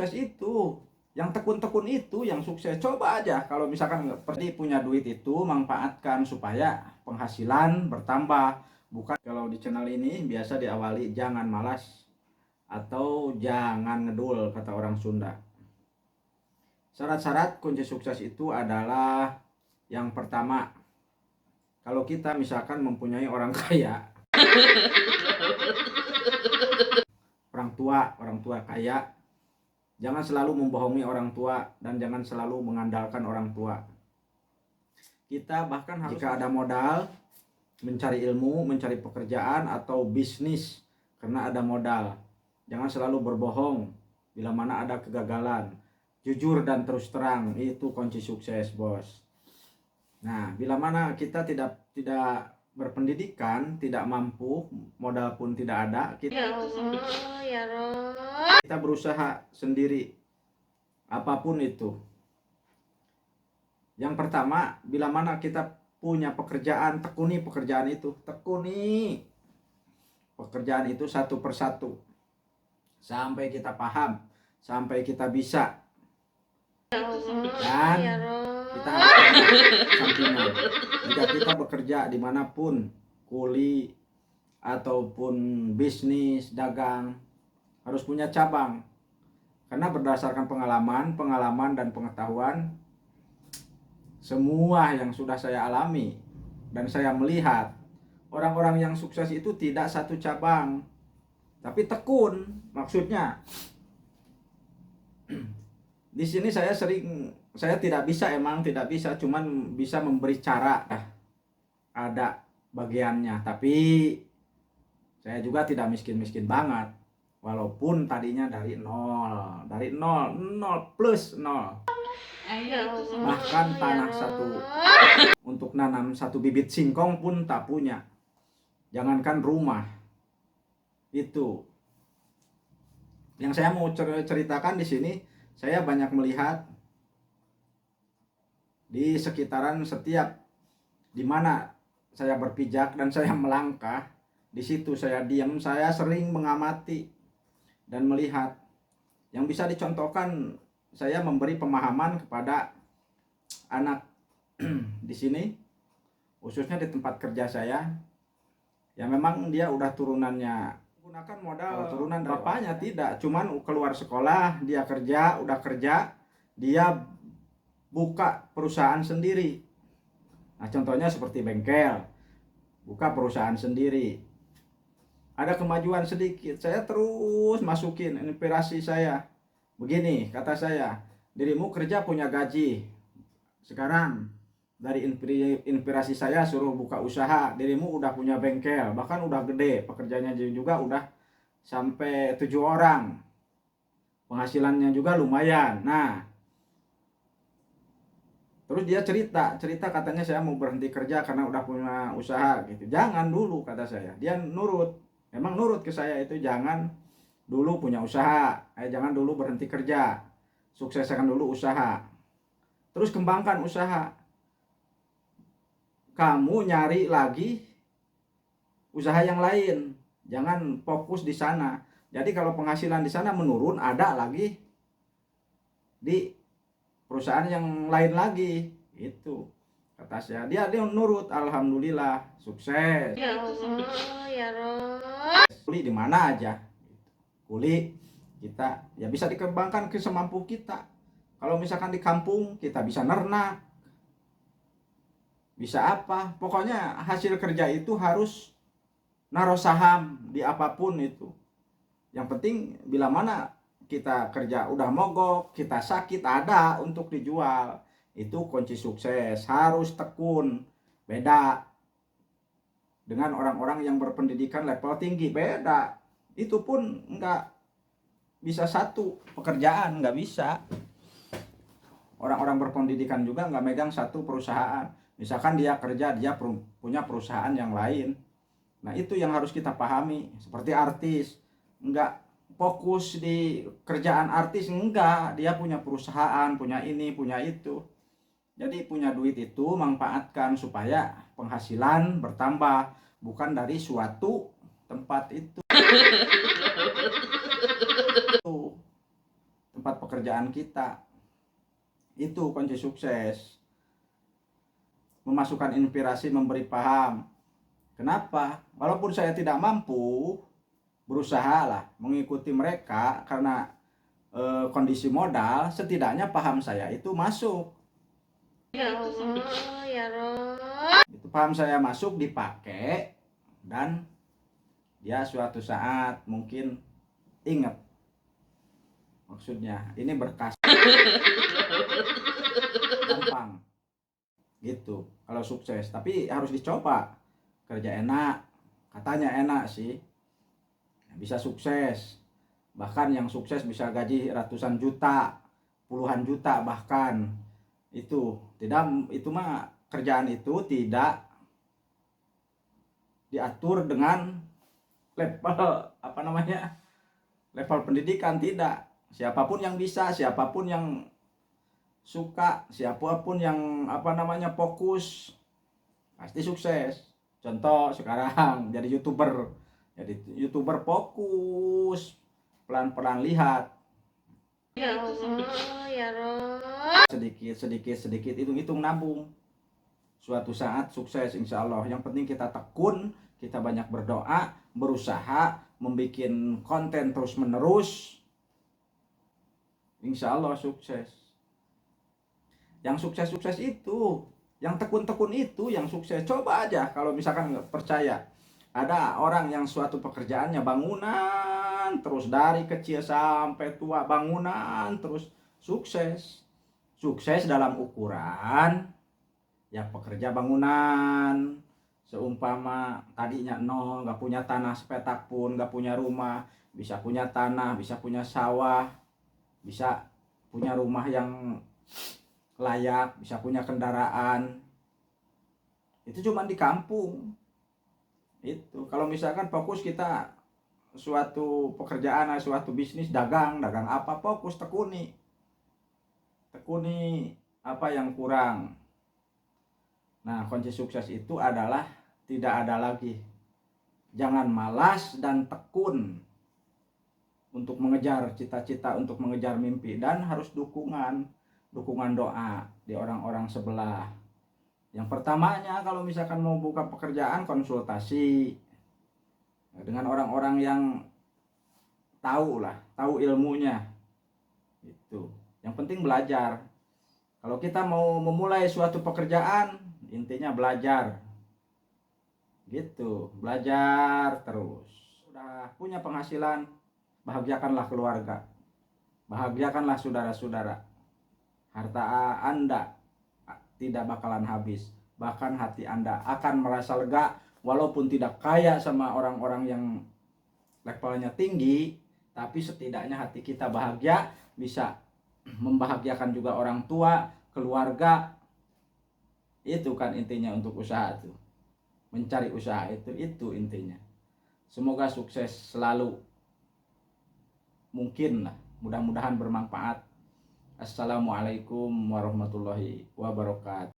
sukses itu, yang tekun-tekun itu yang sukses. Coba aja kalau misalkan pergi punya duit itu, manfaatkan supaya penghasilan bertambah. Bukan kalau di channel ini biasa diawali jangan malas atau jangan ngedul kata orang Sunda. Syarat-syarat kunci sukses itu adalah yang pertama, kalau kita misalkan mempunyai orang kaya, orang tua kaya, jangan selalu membohongi orang tua dan jangan selalu mengandalkan orang tua. Kita bahkan harus, jika ada modal, mencari ilmu, mencari pekerjaan atau bisnis karena ada modal. Jangan selalu berbohong bila mana ada kegagalan. Jujur dan terus terang, itu kunci sukses, bos. Nah, bila mana kita tidak berpendidikan, tidak mampu, modal pun tidak ada, kita berusaha sendiri, apapun itu. Yang pertama, bila mana kita punya pekerjaan, tekuni pekerjaan itu, tekuni pekerjaan itu satu persatu, sampai kita paham, sampai kita bisa. Dan kita harus sampingan. Jika kita bekerja dimanapun, kuli ataupun bisnis, dagang, harus punya cabang. Karena berdasarkan pengalaman dan pengetahuan, semua yang sudah saya alami dan saya melihat, orang-orang yang sukses itu tidak satu cabang, tapi tekun. Maksudnya di sini saya tidak bisa, cuman bisa memberi cara, ada bagiannya. Tapi saya juga tidak miskin banget, walaupun tadinya dari nol plus nol. Bahkan tanah untuk nanam satu bibit singkong pun tak punya, jangankan rumah. Itu yang saya mau ceritakan di sini. Saya banyak melihat di sekitaran setiap di mana saya berpijak dan saya melangkah, di situ saya diam, saya sering mengamati dan melihat. Yang bisa dicontohkan, saya memberi pemahaman kepada anak di sini, khususnya di tempat kerja saya, yang memang dia udah turunannya gunakan modal turunan bapaknya, tidak, cuman keluar sekolah, dia udah kerja, dia buka perusahaan sendiri. Nah, contohnya seperti bengkel, buka perusahaan sendiri. Ada kemajuan sedikit, saya terus masukin inspirasi saya. Begini kata saya, dirimu kerja punya gaji, sekarang dari inspirasi saya suruh buka usaha, dirimu udah punya bengkel, bahkan udah gede, pekerjanya juga udah sampai 7 orang, penghasilannya juga lumayan. Nah, terus dia cerita katanya saya mau berhenti kerja karena udah punya usaha gitu. Jangan dulu kata saya. Dia memang nurut ke saya itu, jangan dulu punya usaha, jangan dulu berhenti kerja, sukseskan dulu usaha, terus kembangkan usaha. Kamu nyari lagi usaha yang lain, jangan fokus di sana. Jadi kalau penghasilan di sana menurun, ada lagi di perusahaan yang lain lagi. Itu kata saya. Dia nurut, alhamdulillah sukses. Ya Allah, ya Rob. Kuli di mana aja, kuli kita ya bisa dikembangkan ke semampu kita. Kalau misalkan di kampung kita bisa nernak, bisa apa, pokoknya hasil kerja itu harus naruh saham di apapun itu. Yang penting bila mana kita kerja udah mogok, kita sakit, ada untuk dijual. Itu kunci sukses, harus tekun. Beda dengan orang-orang yang berpendidikan level tinggi, beda. Itu pun enggak bisa satu pekerjaan, enggak bisa. Orang-orang berpendidikan juga enggak megang satu perusahaan. Misalkan dia kerja, dia punya perusahaan yang lain. Nah, itu yang harus kita pahami. Seperti artis, enggak fokus di kerjaan artis, enggak. Dia punya perusahaan, punya ini, punya itu. Jadi punya duit itu manfaatkan supaya penghasilan bertambah, bukan dari suatu tempat itu. tempat pekerjaan kita. Itu kunci sukses. Memasukkan inspirasi, memberi paham. Kenapa? Walaupun saya tidak mampu, berusahalah mengikuti mereka karena kondisi modal, setidaknya paham saya itu masuk. Ya Allah, ya Rob. Itu paham saya masuk, dipakai, dan dia suatu saat mungkin ingat. Maksudnya ini berkas gampang gitu kalau sukses, tapi harus dicoba. Kerja enak, katanya enak sih, bisa sukses, bahkan yang sukses bisa gaji ratusan juta, puluhan juta bahkan. Itu tidak, itu mah kerjaan itu tidak diatur dengan level apa namanya, level pendidikan. Tidak, siapapun yang bisa, siapapun yang suka, siapapun yang apa namanya fokus, pasti sukses. Contoh sekarang jadi youtuber fokus, pelan-pelan lihat, Ya Allah, ya Rob. sedikit hitung-hitung nabung, suatu saat sukses insya Allah. Yang penting kita tekun, kita banyak berdoa, berusaha, membuat konten terus menerus, insya Allah sukses. Yang sukses itu, yang tekun-tekun itu yang sukses. Coba aja kalau misalkan nggak percaya, ada orang yang suatu pekerjaannya bangunan terus dari kecil sampai tua, bangunan terus, sukses. Sukses dalam ukuran ya pekerja bangunan. Seumpama tadinya nol, nggak punya tanah sepetak pun, nggak punya rumah, bisa punya tanah, bisa punya sawah, bisa punya rumah yang layak, bisa punya kendaraan. Itu cuma di kampung. Itu kalau misalkan fokus kita suatu pekerjaan, suatu bisnis, dagang apa, fokus, tekuni apa yang kurang. Nah, kunci sukses itu adalah tidak ada lagi, jangan malas dan tekun untuk mengejar cita-cita, untuk mengejar mimpi, dan harus dukungan doa di orang-orang sebelah. Yang pertamanya kalau misalkan mau buka pekerjaan, konsultasi dengan orang-orang yang tahu ilmunya. Itu yang penting belajar. Kalau kita mau memulai suatu pekerjaan, intinya belajar gitu, belajar terus. Sudah punya penghasilan, bahagiakanlah keluarga, bahagiakanlah saudara-saudara. Harta Anda tidak bakalan habis, bahkan hati Anda akan merasa lega. Walaupun tidak kaya sama orang-orang yang levelnya tinggi, tapi setidaknya hati kita bahagia, bisa membahagiakan juga orang tua, keluarga. Itu kan intinya untuk usaha itu, mencari usaha itu intinya. Semoga sukses selalu, mungkin lah, mudah-mudahan bermanfaat. Assalamualaikum warahmatullahi wabarakatuh.